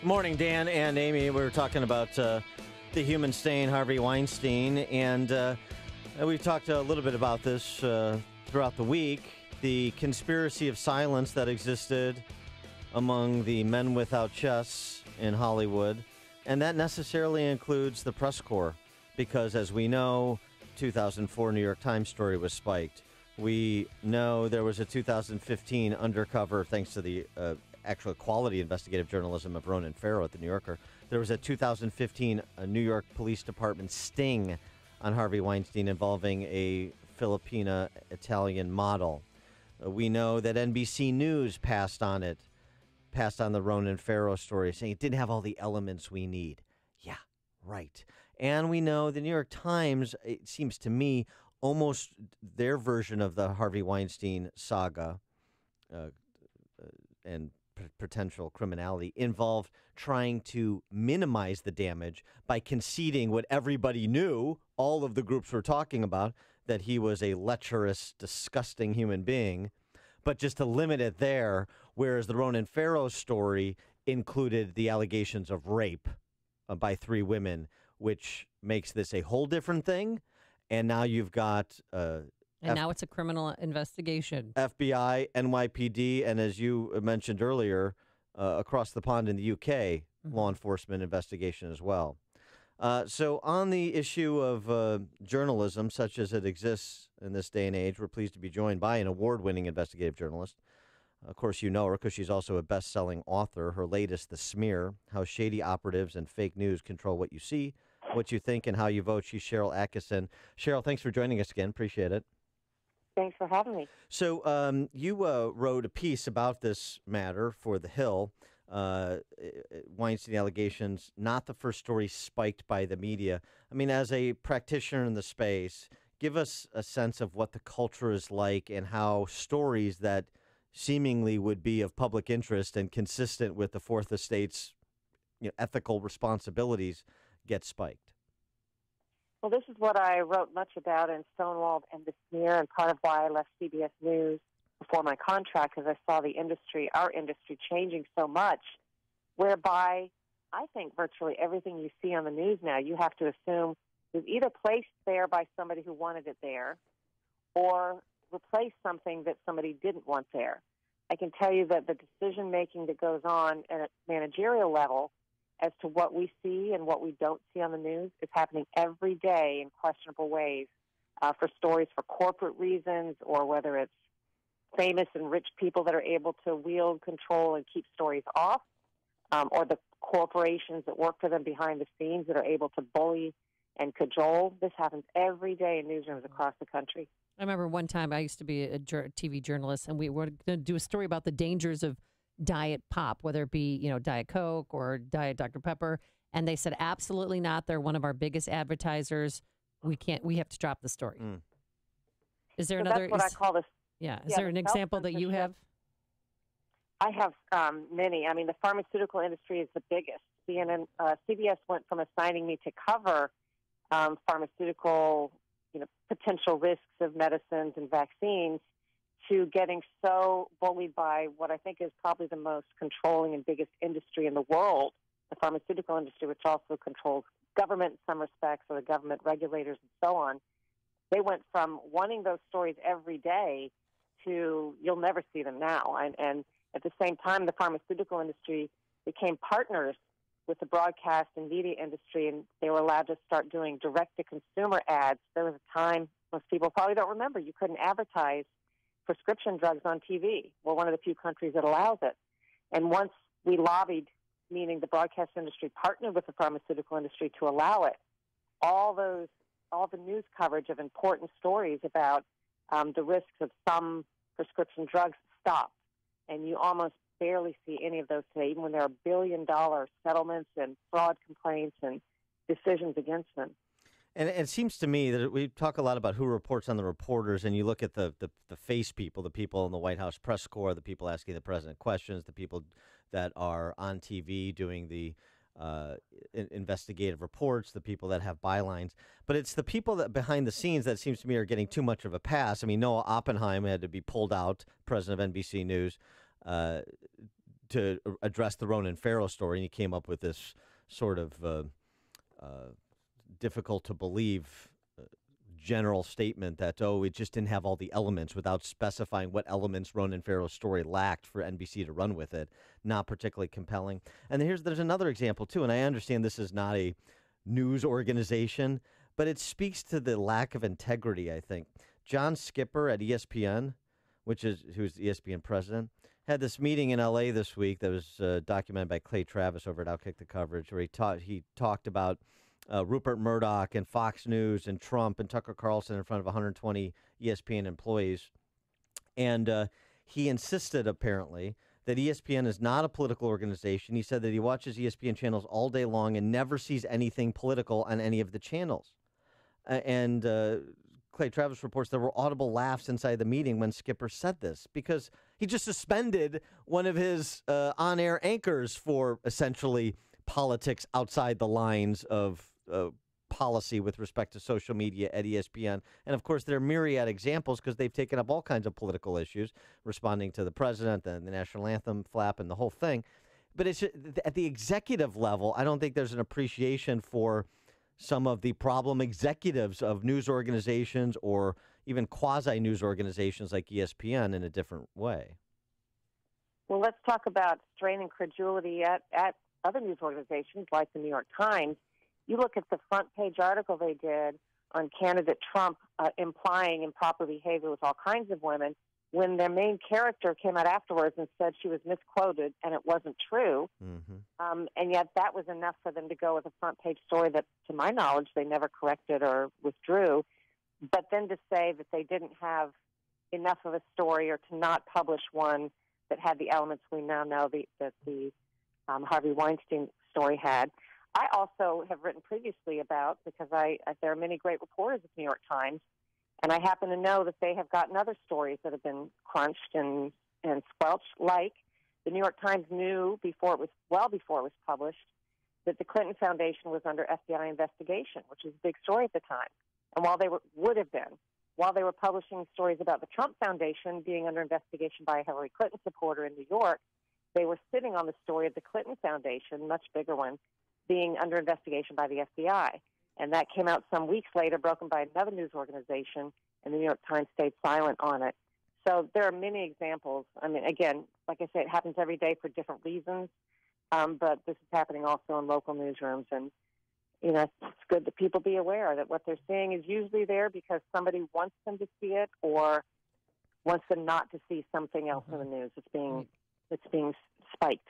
Morning, Dan and Amy. We were talking about the human stain, Harvey Weinstein, and we've talked a little bit about this throughout the week. The conspiracy of silence that existed among the men without chests in Hollywood, and that necessarily includes the press corps, because as we know, 2004 New York Times story was spiked. We know there was a 2015 undercover, thanks to the actual quality investigative journalism of Ronan Farrow at the New Yorker. There was a 2015 New York Police Department sting on Harvey Weinstein involving a Filipina-Italian model. We know that NBC News passed on the Ronan Farrow story, saying it didn't have all the elements we need. Yeah, right. And we know the New York Times, it seems to me, almost their version of the Harvey Weinstein saga and potential criminality involved trying to minimize the damage by conceding what everybody knew, all of the groups were talking about, that he was a lecherous, disgusting human being, but just to limit it there, whereas the Ronan Farrow story included the allegations of rape by 3 women, which makes this a whole different thing. And now you've got now it's a criminal investigation. FBI, NYPD, and as you mentioned earlier, across the pond in the UK, law enforcement investigation as well. So on the issue of journalism, such as it exists in this day and age, we're pleased to be joined by an award-winning investigative journalist. Of course, you know her because she's also a best-selling author. Her latest, The Smear, How Shady Operatives and Fake News Control What You See, What You Think, and How You Vote. She's Sharyl Attkisson. Sharyl, thanks for joining us again. Appreciate it. Thanks for having me. So you wrote a piece about this matter for The Hill. Weinstein allegations, not the first story spiked by the media. I mean, as a practitioner in the space, give us a sense of what the culture is like and how stories that seemingly would be of public interest and consistent with the Fourth Estate's ethical responsibilities get spiked. Well, this is what I wrote much about in Stonewall and The Smear, and part of why I left CBS News before my contract, because I saw our industry changing so much, whereby I think virtually everything you see on the news now, you have to assume was either placed there by somebody who wanted it there or replaced something that somebody didn't want there. I can tell you that the decision-making that goes on at a managerial level as to what we see and what we don't see on the news is happening every day in questionable ways for stories for corporate reasons, or whether it's famous and rich people that are able to wield control and keep stories off, or the corporations that work for them behind the scenes that are able to bully and cajole. This happens every day in newsrooms across the country. I remember one time I used to be a TV journalist, and we were going to do a story about the dangers of diet pop, whether it be, Diet Coke or Diet Dr. Pepper. And they said, absolutely not. They're one of our biggest advertisers. We have to drop the story. Is there another? That's what I call this. Yeah. Is there an example that you have? I have many. I mean, the pharmaceutical industry is the biggest. CBS went from assigning me to cover pharmaceutical, potential risks of medicines and vaccines, to getting so bullied by what I think is probably the most controlling and biggest industry in the world, the pharmaceutical industry, which also controls government in some respects, or the government regulators and so on. They went from wanting those stories every day to you'll never see them now. And at the same time, the pharmaceutical industry became partners with the broadcast and media industry, and they were allowed to start doing direct-to-consumer ads. There was a time, most people probably don't remember, you couldn't advertise prescription drugs on TV. We're one of the few countries that allows it. And once we lobbied, meaning the broadcast industry partnered with the pharmaceutical industry to allow it, all the news coverage of important stories about the risks of some prescription drugs stopped. And you almost barely see any of those today, even when there are billion-dollar settlements and fraud complaints and decisions against them. And it seems to me that we talk a lot about who reports on the reporters, and you look at the face people, the people in the White House press corps, the people asking the president questions, the people that are on TV doing the investigative reports, the people that have bylines. But it's the people that behind the scenes that seems to me are getting too much of a pass. I mean, Noah Oppenheim had to be pulled out, president of NBC News. to address the Ronan Farrow story, and he came up with this sort of difficult to believe general statement that, it just didn't have all the elements, without specifying what elements Ronan Farrow's story lacked for NBC to run with it. Not particularly compelling. And there's another example, too, and I understand this is not a news organization, but it speaks to the lack of integrity, I think. John Skipper at ESPN, who's the ESPN president, had this meeting in L.A. this week that was documented by Clay Travis over at Outkick the Coverage, where he talked about Rupert Murdoch and Fox News and Trump and Tucker Carlson in front of 120 ESPN employees. And he insisted, apparently, that ESPN is not a political organization. He said that he watches ESPN channels all day long and never sees anything political on any of the channels. And Clay Travis reports there were audible laughs inside the meeting when Skipper said this, because he just suspended one of his on-air anchors for essentially politics outside the lines of policy with respect to social media at ESPN. And, of course, there are myriad examples because they've taken up all kinds of political issues, responding to the president and the national anthem flap and the whole thing. But it's at the executive level, I don't think there's an appreciation for some of the problem executives of news organizations or even quasi-news organizations like ESPN in a different way. Well, let's talk about strain and credulity at other news organizations like the New York Times. You look at the front page article they did on candidate Trump implying improper behavior with all kinds of women, when their main character came out afterwards and said she was misquoted and it wasn't true. Mm-hmm. And yet that was enough for them to go with a front page story that, to my knowledge, they never corrected or withdrew. But then to say that they didn't have enough of a story or to not publish one that had the elements we now know that the Harvey Weinstein story had. I also have written previously about, because there are many great reporters at the New York Times, and I happen to know that they have gotten other stories that have been crunched and squelched, like the New York Times knew before it was published that the Clinton Foundation was under FBI investigation, which was a big story at the time. And while they were publishing stories about the Trump Foundation being under investigation by a Hillary Clinton supporter in New York, they were sitting on the story of the Clinton Foundation, much bigger one, being under investigation by the FBI. And that came out some weeks later, broken by another news organization, and the New York Times stayed silent on it. So there are many examples. I mean, again, like I say, it happens every day for different reasons, but this is happening also in local newsrooms. And, it's good that people be aware that what they're seeing is usually there because somebody wants them to see it or wants them not to see something else in the news. It's being spiked.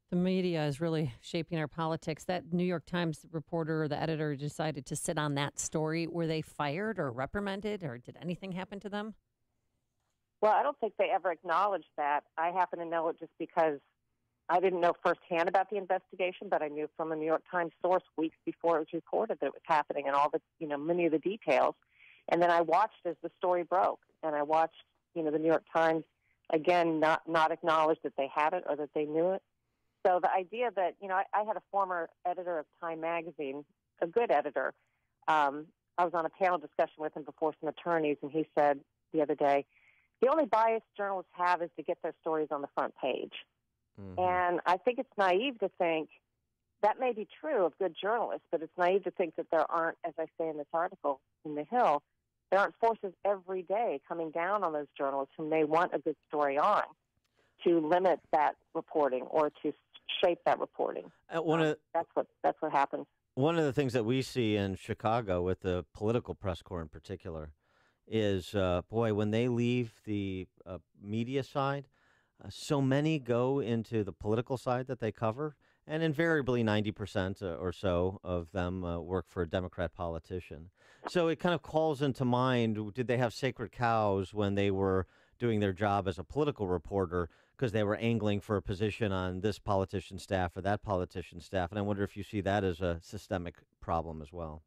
The media is really shaping our politics. That New York Times reporter or the editor decided to sit on that story. Were they fired or reprimanded, or did anything happen to them? Well, I don't think they ever acknowledged that. I happen to know it just because I didn't know firsthand about the investigation, but I knew from a New York Times source weeks before it was reported that it was happening and all the, many of the details. And then I watched as the story broke, and I watched, the New York Times, again, not acknowledge that they had it or that they knew it. So the idea that, I had a former editor of Time magazine, a good editor. I was on a panel discussion with him before some attorneys, and he said the other day, the only bias journalists have is to get their stories on the front page. Mm-hmm. And I think it's naive to think that may be true of good journalists, but it's naive to think that there aren't, as I say in this article in The Hill, there aren't forces every day coming down on those journalists who may want a good story on to limit that reporting or to shape that reporting. That's what happens. One of the things that we see in Chicago with the political press corps in particular is, when they leave the media side, so many go into the political side that they cover, and invariably 90% or so of them work for a Democrat politician. So it kind of calls into mind, did they have sacred cows when they were doing their job as a political reporter because they were angling for a position on this politician's staff or that politician's staff? And I wonder if you see that as a systemic problem as well.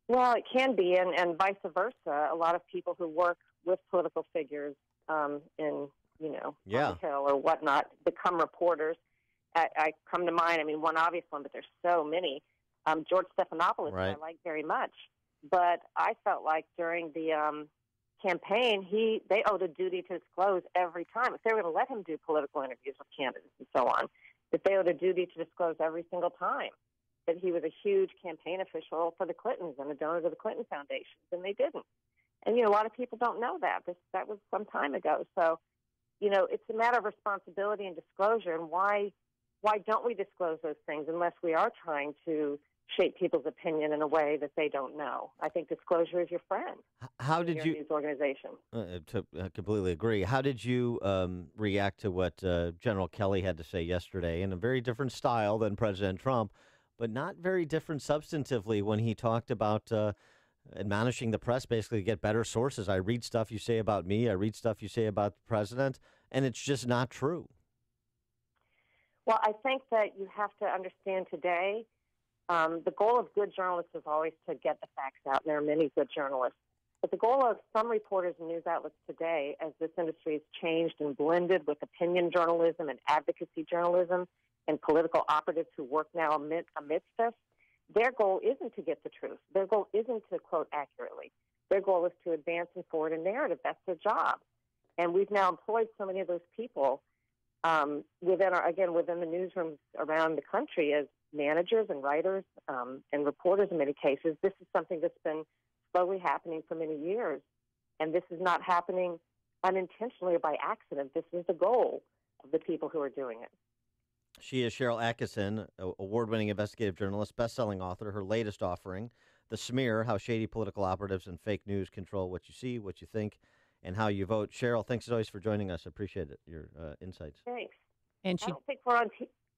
Well, it can be, and vice versa. A lot of people who work with political figures on the Hill or whatnot become reporters. I come to mind, one obvious one, but there's so many. George Stephanopoulos, right. I like very much. But I felt like during the campaign, they owed a duty to disclose every time. If they were going to let him do political interviews with candidates and so on, that they owed a duty to disclose every single time that he was a huge campaign official for the Clintons and a donor to the Clinton foundations, and they didn't. And, a lot of people don't know that. That was some time ago. So, it's a matter of responsibility and disclosure, and why don't we disclose those things unless we are trying to shape people's opinion in a way that they don't know? I think disclosure is your friend. How did you? News organization. I completely agree. How did you react to what General Kelly had to say yesterday in a very different style than President Trump, but not very different substantively when he talked about admonishing the press basically to get better sources? I read stuff you say about me. I read stuff you say about the president, and it's just not true. Well, I think that you have to understand today, the goal of good journalists is always to get the facts out. There are many good journalists. But the goal of some reporters and news outlets today, as this industry has changed and blended with opinion journalism and advocacy journalism and political operatives who work now amidst us, their goal isn't to get the truth. Their goal isn't to quote accurately. Their goal is to advance and forward a narrative. That's their job. And we've now employed so many of those people within the newsrooms around the country as managers and writers and reporters in many cases. This is something that's been slowly happening for many years. And this is not happening unintentionally or by accident. This is the goal of the people who are doing it. She is Sharyl Attkisson, award-winning investigative journalist, best-selling author. Her latest offering, The Smear, How Shady Political Operatives and Fake News Control What You See, What You Think, and How You Vote. Cheryl, thanks as always for joining us. I appreciate it, your insights. Thanks. And I don't think we're on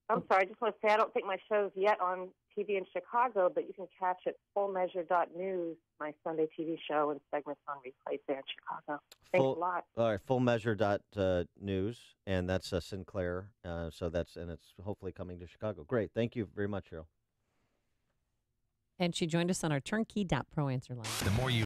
I'm sorry, I just want to say I don't think my show's yet on TV in Chicago, but you can catch it fullmeasure.news, my Sunday TV show, and segments on replays there in Chicago. Thanks a lot. All right, fullmeasure.news, and that's Sinclair. And it's hopefully coming to Chicago. Great. Thank you very much, Cheryl. And she joined us on our turnkey.pro answer line. The more you